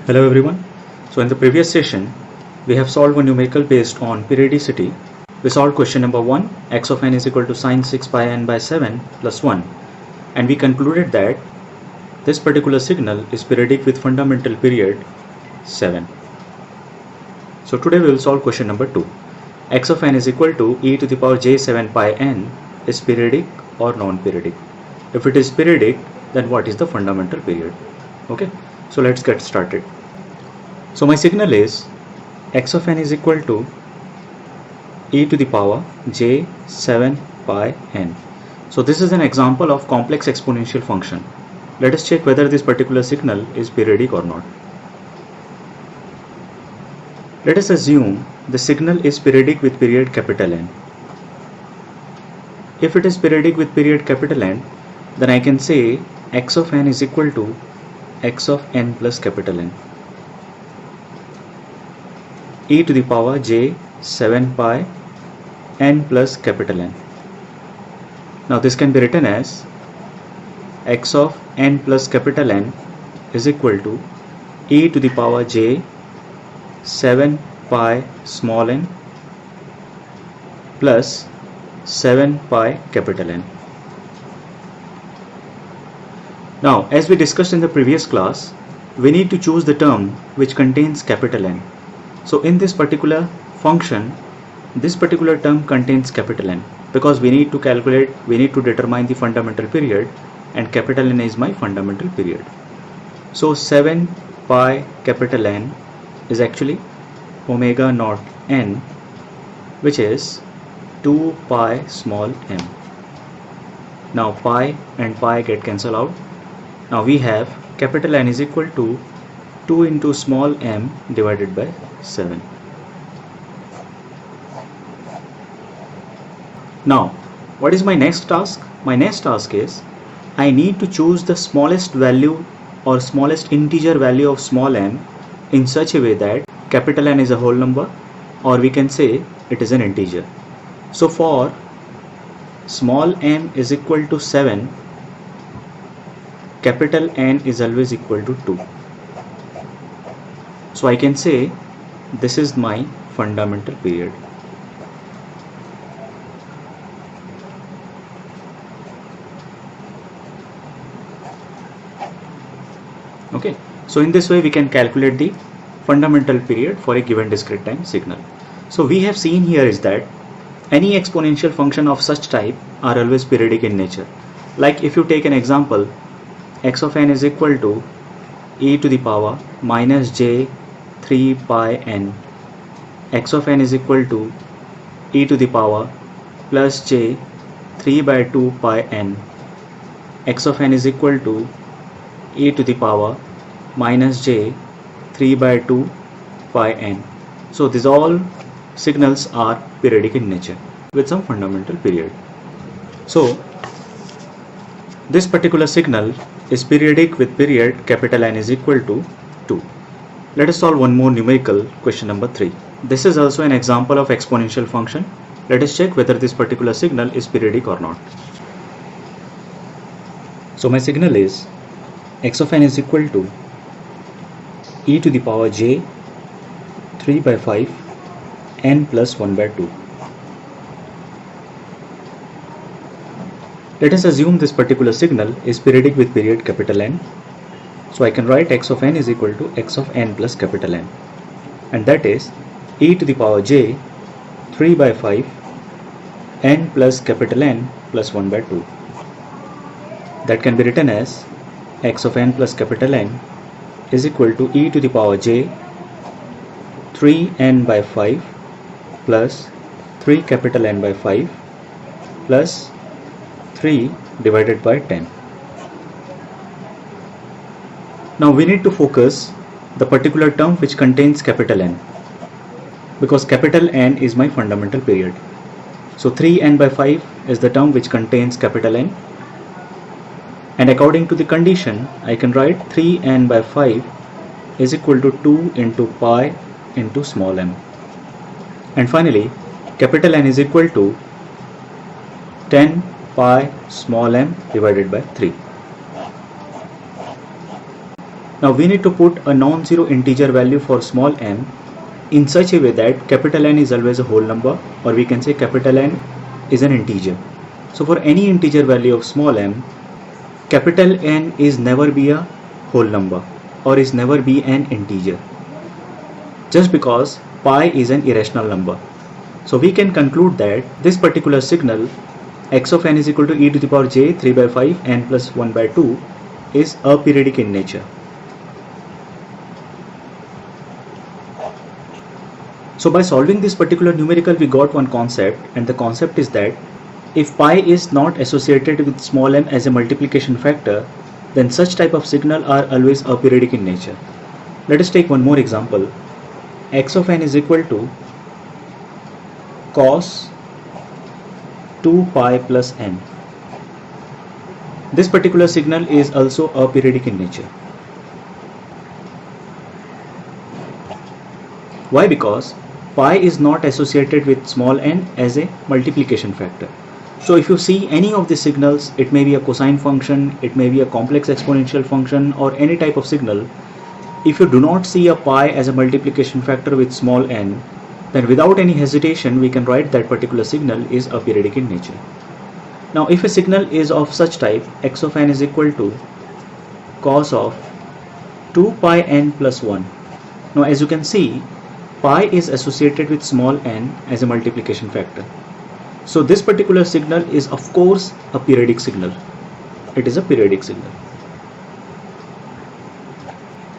Hello everyone. So in the previous session, we have solved a numerical based on periodicity. We solved question number 1, x of n is equal to sine 6 pi n by 7 plus 1. And we concluded that this particular signal is periodic with fundamental period 7. So today we will solve question number 2. X of n is equal to e to the power j7 pi n is periodic or non-periodic. If it is periodic, then what is the fundamental period? Okay, so let's get started. So my signal is x of n is equal to e to the power j7 pi n. So this is an example of complex exponential function. Let us check whether this particular signal is periodic or not. Let us assume the signal is periodic with period capital N. If it is periodic with period capital N, then I can say x of n is equal to x of n plus capital N, e to the power j 7 pi n plus capital N. Now this can be written as x of n plus capital N is equal to e to the power j 7 pi small n plus 7 pi capital N. Now, as we discussed in the previous class, we need to choose the term which contains capital N. So in this particular function, this particular term contains capital N because we need to determine the fundamental period, and capital N is my fundamental period. So 7 pi capital N is actually omega naught n, which is 2 pi small m. Now pi and pi get cancelled out. Now we have capital N is equal to 2 into small m divided by 7. Now what is my next task? My next task is I need to choose the smallest value or smallest integer value of small m in such a way that capital N is a whole number, or we can say it is an integer. So for small m is equal to 7, capital N is always equal to 2. So I can say this is my fundamental period. Okay, so in this way we can calculate the fundamental period for a given discrete time signal. So we have seen here is that any exponential function of such type are always periodic in nature. Like if you take an example, x of n is equal to e to the power minus j 3 pi n, x of n is equal to e to the power plus j 3 by 2 pi n, x of n is equal to e to the power minus j 3 by 2 pi n. So these all signals are periodic in nature with some fundamental period. So this particular signal is periodic with period capital N is equal to 2. Let us solve one more numerical, question number 3. This is also an example of exponential function. Let us check whether this particular signal is periodic or not. So my signal is x of n is equal to e to the power j 3 by 5 n plus 1 by 2. Let us assume this particular signal is periodic with period capital N. So I can write x of n is equal to x of n plus capital N, and that is e to the power j 3 by 5 n plus capital N plus 1 by 2. That can be written as x of n plus capital N is equal to e to the power j 3n by 5 plus 3 capital N by 5 plus 3 divided by 10. Now we need to focus the particular term which contains capital N, because capital N is my fundamental period. So 3n by 5 is the term which contains capital N, and according to the condition I can write 3n by 5 is equal to 2 into pi into small m, and finally capital N is equal to 10 pi small m divided by 3. Now we need to put a non-zero integer value for small m in such a way that capital N is always a whole number, or we can say capital N is an integer. So for any integer value of small m, capital N is never be a whole number or is never be an integer, just because pi is an irrational number. So we can conclude that this particular signal x of n is equal to e to the power j 3 by 5 n plus 1 by 2 is aperiodic in nature. So by solving this particular numerical, we got one concept, and the concept is that if pi is not associated with small m as a multiplication factor, then such type of signal are always aperiodic in nature. Let us take one more example. X of n is equal to cos 2 pi plus n. This particular signal is also aperiodic in nature. Why? Because pi is not associated with small n as a multiplication factor. So if you see any of the signals, it may be a cosine function, it may be a complex exponential function, or any type of signal, if you do not see a pi as a multiplication factor with small n, then without any hesitation we can write that particular signal is aperiodic in nature. Now if a signal is of such type, x of n is equal to cos of 2 pi n plus 1. Now as you can see, pi is associated with small n as a multiplication factor. So this particular signal is of course a periodic signal. It is a periodic signal.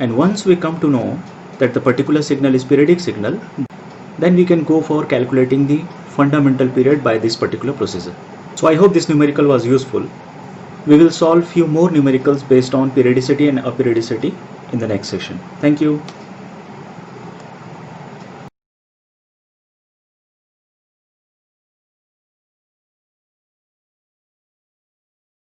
And once we come to know that the particular signal is periodic signal, then we can go for calculating the fundamental period by this particular procedure. So I hope this numerical was useful. We will solve few more numericals based on periodicity and aperiodicity in the next session. Thank you.